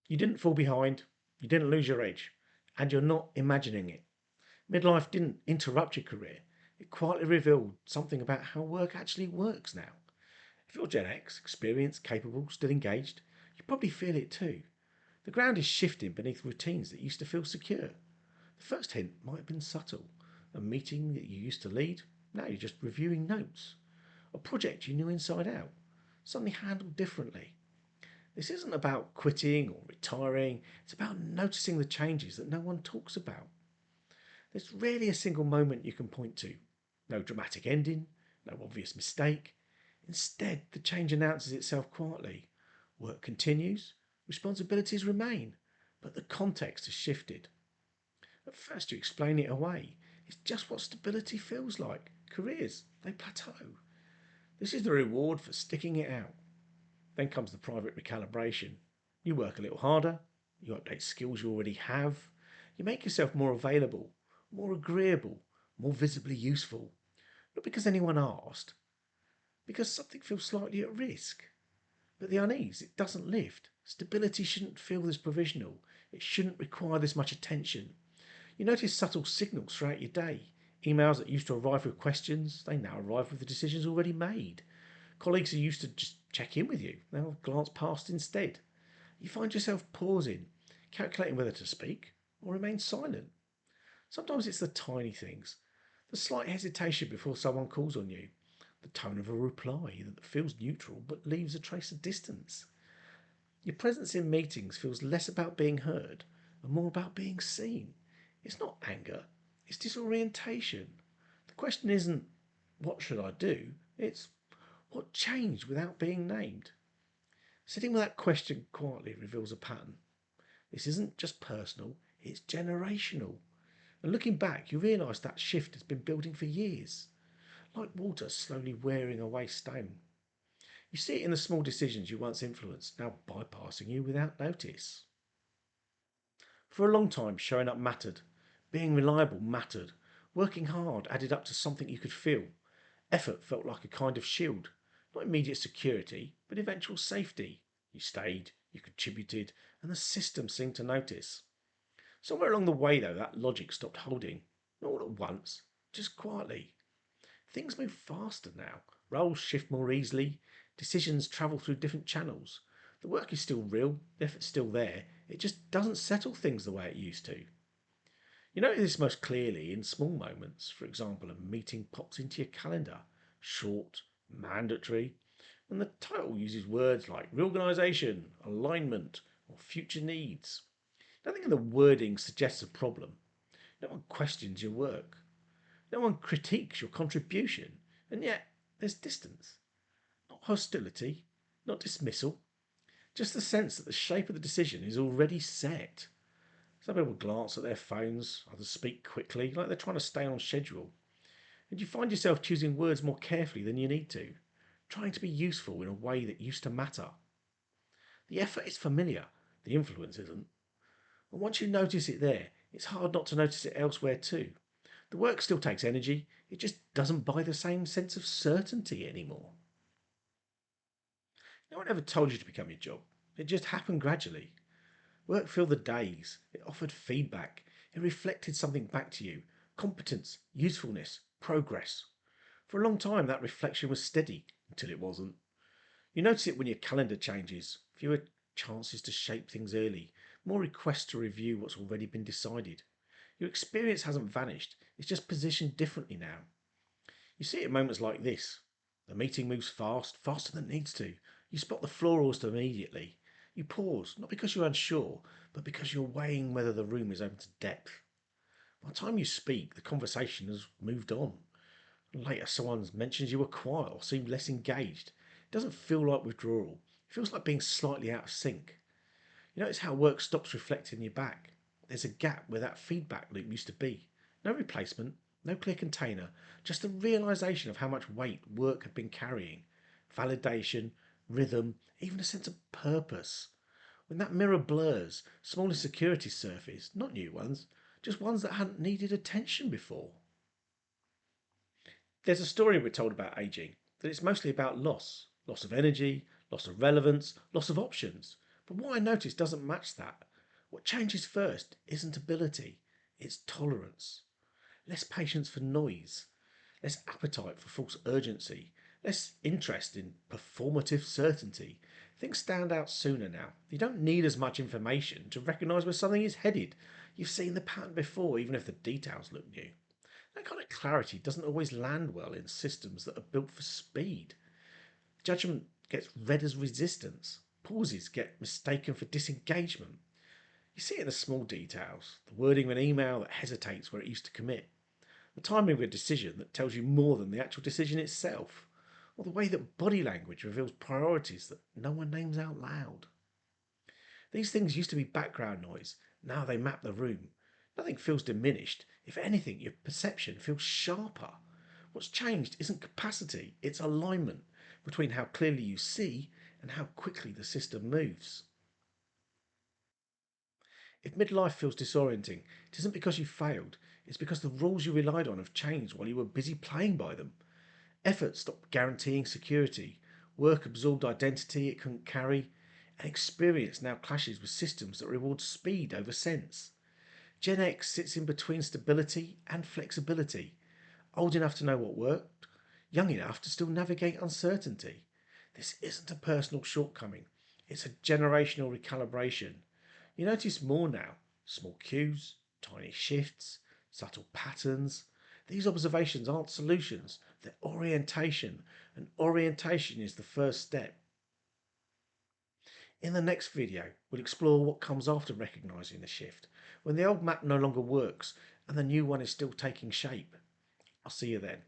You didn't fall behind, you didn't lose your edge, and you're not imagining it. Midlife didn't interrupt your career, it quietly revealed something about how work actually works now. If you're Gen X, experienced, capable, still engaged, you probably feel it too. The ground is shifting beneath routines that used to feel secure. The first hint might have been subtle. A meeting that you used to lead, now you're just reviewing notes. A project you knew inside out, suddenly handled differently. This isn't about quitting or retiring, it's about noticing the changes that no one talks about. There's rarely a single moment you can point to. No dramatic ending, no obvious mistake. Instead, the change announces itself quietly. Work continues, responsibilities remain, but the context has shifted. At first, you explain it away. It's just what stability feels like. Careers, they plateau. This is the reward for sticking it out. Then comes the private recalibration. You work a little harder, you update skills you already have, you make yourself more available, more agreeable, more visibly useful. Not because anyone asked, because something feels slightly at risk. But the unease, it doesn't lift. Stability shouldn't feel this provisional. It shouldn't require this much attention. You notice subtle signals throughout your day. Emails that used to arrive with questions, they now arrive with the decisions already made. Colleagues who used to just check in with you now glance past instead. You find yourself pausing, calculating whether to speak or remain silent. Sometimes it's the tiny things, the slight hesitation before someone calls on you, the tone of a reply that feels neutral but leaves a trace of distance. Your presence in meetings feels less about being heard and more about being seen. It's not anger, it's disorientation. The question isn't, what should I do? It's, what changed without being named? Sitting with that question quietly reveals a pattern. This isn't just personal, it's generational. And looking back, you realise that shift has been building for years, like water slowly wearing away stone. You see it in the small decisions you once influenced, now bypassing you without notice. For a long time, showing up mattered. Being reliable mattered. Working hard added up to something you could feel. Effort felt like a kind of shield. Not immediate security, but eventual safety. You stayed, you contributed, and the system seemed to notice. Somewhere along the way, though, that logic stopped holding. Not all at once, just quietly. Things move faster now. Roles shift more easily. Decisions travel through different channels. The work is still real, the effort's still there. It just doesn't settle things the way it used to. You notice this most clearly in small moments. For example, a meeting pops into your calendar, short, mandatory, and the title uses words like reorganisation, alignment, or future needs. Nothing in the wording suggests a problem. No one questions your work. No one critiques your contribution. And yet, there's distance. Not hostility, not dismissal, just the sense that the shape of the decision is already set. Some people glance at their phones, others speak quickly, like they're trying to stay on schedule. And you find yourself choosing words more carefully than you need to, trying to be useful in a way that used to matter. The effort is familiar, the influence isn't. And once you notice it there, it's hard not to notice it elsewhere too. The work still takes energy, it just doesn't buy the same sense of certainty anymore. No one ever told you to become your job. It just happened gradually. Work filled the days. It offered feedback. It reflected something back to you. Competence, usefulness, progress. For a long time, that reflection was steady until it wasn't. You notice it when your calendar changes. Fewer chances to shape things early. More requests to review what's already been decided. Your experience hasn't vanished. It's just positioned differently now. You see it in moments like this. The meeting moves fast, faster than it needs to. You spot the flaws immediately. You pause, not because you're unsure, but because you're weighing whether the room is open to depth. By the time you speak, the conversation has moved on. Later, someone mentions you were quiet or seemed less engaged. It doesn't feel like withdrawal. It feels like being slightly out of sync. You notice how work stops reflecting you back. There's a gap where that feedback loop used to be. No replacement, no clear container, just the realization of how much weight work had been carrying. Validation, rhythm, even a sense of purpose. When that mirror blurs, small insecurities surface, not new ones, just ones that hadn't needed attention before. There's a story we're told about aging that it's mostly about loss of energy, loss of relevance, loss of options. But what I notice doesn't match that. What changes first isn't ability, it's tolerance. Less patience for noise, less appetite for false urgency, less interest in performative certainty. Things stand out sooner now. You don't need as much information to recognise where something is headed. You've seen the pattern before, even if the details look new. That kind of clarity doesn't always land well in systems that are built for speed. Judgment gets read as resistance. Pauses get mistaken for disengagement. You see it in the small details, the wording of an email that hesitates where it used to commit, the timing of a decision that tells you more than the actual decision itself, or the way that body language reveals priorities that no one names out loud. These things used to be background noise, now they map the room. Nothing feels diminished. If anything, your perception feels sharper. What's changed isn't capacity, it's alignment between how clearly you see and how quickly the system moves. If midlife feels disorienting, it isn't because you failed, it's because the rules you relied on have changed while you were busy playing by them. Effort stopped guaranteeing security, work absorbed identity it couldn't carry, and experience now clashes with systems that reward speed over sense. Gen X sits in between stability and flexibility, old enough to know what worked, young enough to still navigate uncertainty. This isn't a personal shortcoming, it's a generational recalibration. You notice more now: small cues, tiny shifts, subtle patterns. These observations aren't solutions, they're orientation, and orientation is the first step. In the next video, we'll explore what comes after recognising the shift, when the old map no longer works and the new one is still taking shape. I'll see you then.